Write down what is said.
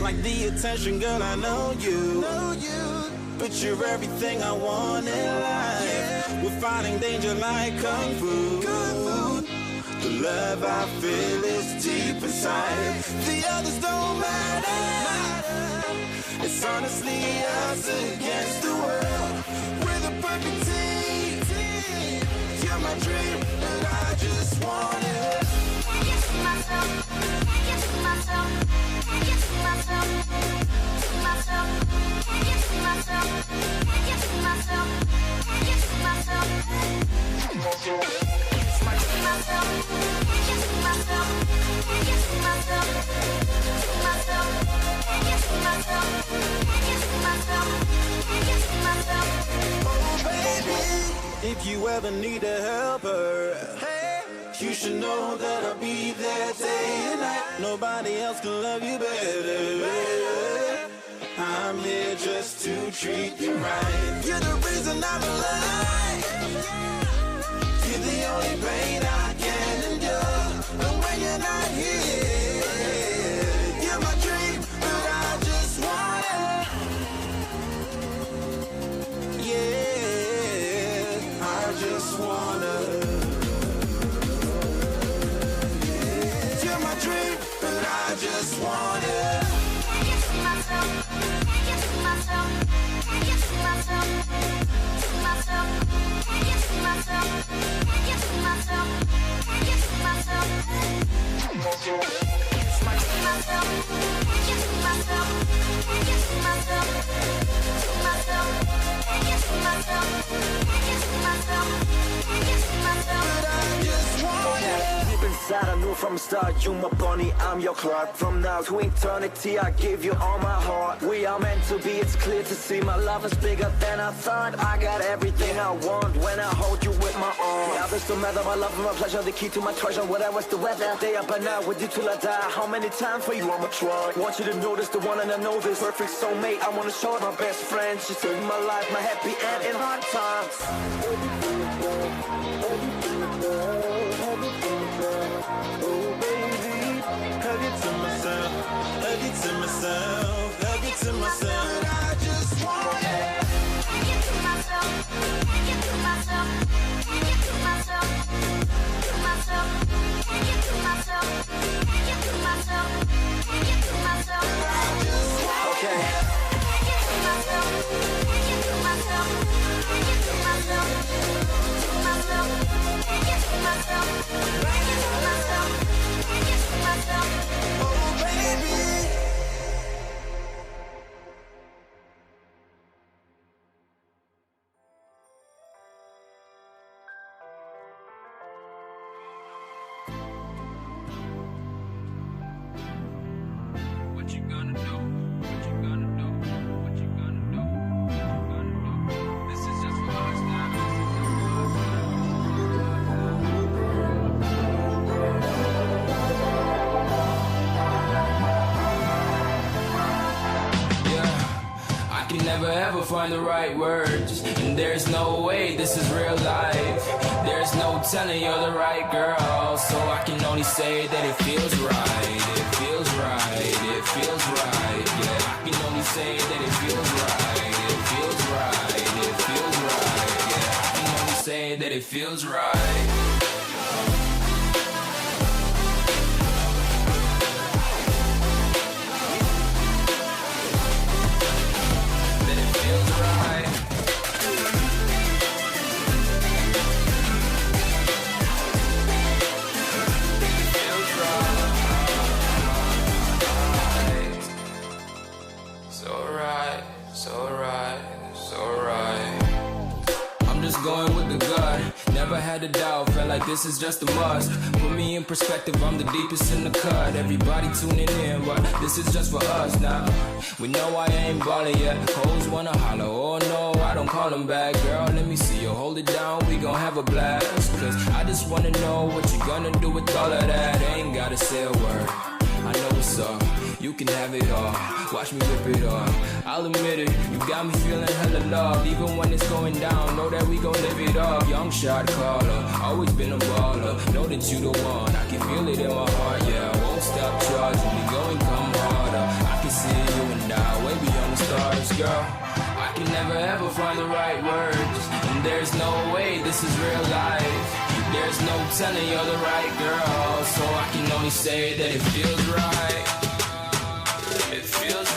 Like the attention, girl, I know you. But you're everything I want in life. We're fighting danger like kung fu. The love I feel is deep inside. The others don't matter. It's honestly us against the world. We're the perfect team. You're my dream, and I just want it. Can't get to myself. Can't get to myself. Can't get to myself. To myself. Can't get to myself. Can't get to myself. Can't get to myself. To myself. Can't get to myself. Can't get to myself. Can't get to myself. To myself. Can't get to myself. Can't get to myself. Can't get to myself. Oh baby, if you ever need a helper, you should know that I'll be there day and night. Nobody else can love you better. I'm here just to treat you right. You're the reason I'm alive. You're the only pain I can endure. And when you're not here, you're my dream, but I just want it. Yeah, I just wanna. You're my dream, but I just want it. Can't get to myself. Can't get to myself. Can't get to myself. To myself. Can't get to myself. Can't get to myself. Can't get to myself. To myself. Can't get to myself. Can't get to myself. Can't get to myself. To myself. Can't get to myself. Can't get to myself. Can't get to myself. But I just want it. Deep inside, I knew from the start, you my bunny, I'm your Clark. From now to eternity, I give you all my heart. We are meant to be, it's clear to see. My love is bigger than I thought. I got everything I want when I hold you with my arms. The others don't matter, my love and my pleasure, the key to my treasure. Whatever's the weather, day up and out with you till I die. How many times for you I'ma try? Want you to notice the one and I know this perfect soulmate. I wanna show it my best friend. She saved my life, my happy end in hard times. Oh baby, hug it to myself, hug it to myself, hug it to myself. But I just want it. Can't get to myself, can't get to myself, can't get to myself, to myself. Can't get to myself, can't get to myself, can't get to myself. I just want it. Can't get to myself, can't get to myself, can't get to myself, to myself. Can't get to myself, can't get to myself, can't get to myself. Oh baby. What you gonna do? What you gonna do? What you gonna do? What you gonna do? This is just for us now. I can never ever find the right words, and there's no way this is real life. There's no telling you're the right girl, so I can only say that it feels right. It feels right. It feels right. Yeah, I can only say that it feels right. It feels right. It feels right. Yeah, I can only say that it feels right. Going with the gut, never had a doubt, felt like this is just a must. Put me in perspective, I'm the deepest in the cut. Everybody tuning in, but this is just for us now. We know I ain't ballin' yet, hoes wanna holler, oh no, I don't call them back. Girl, let me see you hold it down, we gon' have a blast. Cause I just wanna know what you gonna do with all of that. Ain't gotta say a word, I know it's up, you can have it all. Watch me rip it off. I'll admit it, you got me feeling hella loved. Even when it's going down, know that we gon' live it up. Young shot caller, always been a baller. Know that you the one, I can feel it in my heart. Yeah, I won't stop charging me, go and come harder. I can see you and I, way beyond the stars, girl. I can never ever find the right words, and there's no way this is real life. There's no telling you're the right girl, so I can only say that it feels right. It feels